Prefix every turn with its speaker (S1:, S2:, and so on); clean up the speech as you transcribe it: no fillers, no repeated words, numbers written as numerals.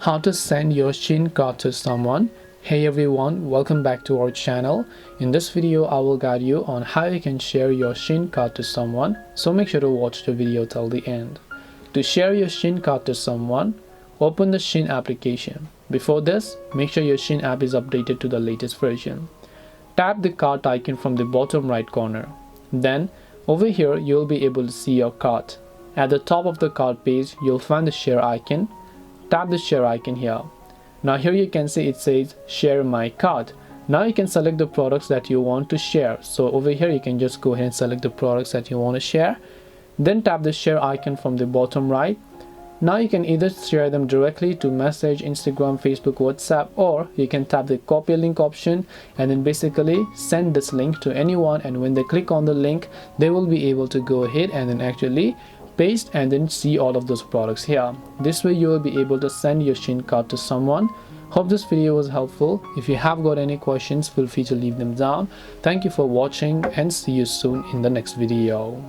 S1: How to send your Shein card to someone. Hey everyone, welcome back to our channel. In this video I will guide you on how you can share your Shein card to someone, so make sure to watch the video till the end. To share your Shein card to someone, open the Shein application. Before this, make sure your Shein app is updated to the latest version. Tap the card icon from the bottom right corner. Then over here you'll be able to see your card. At the top of the card page you'll find the share icon. Tap the share icon here. Now here you can see it says share my card. Now you can select the products that you want to share. So over here you can just go ahead and select the products that you want to share. Then tap the share icon from the bottom right. Now you can either share them directly to message, Instagram, Facebook, WhatsApp, or you can tap the copy link option and then basically send this link to anyone, and when they click on the link they will be able to go ahead and then actually paste and then see all of those products here. This way you will be able to send your Shein card to someone. Hope this video was helpful. If you have got any questions, feel free to leave them down. Thank you for watching and see you soon in the next video.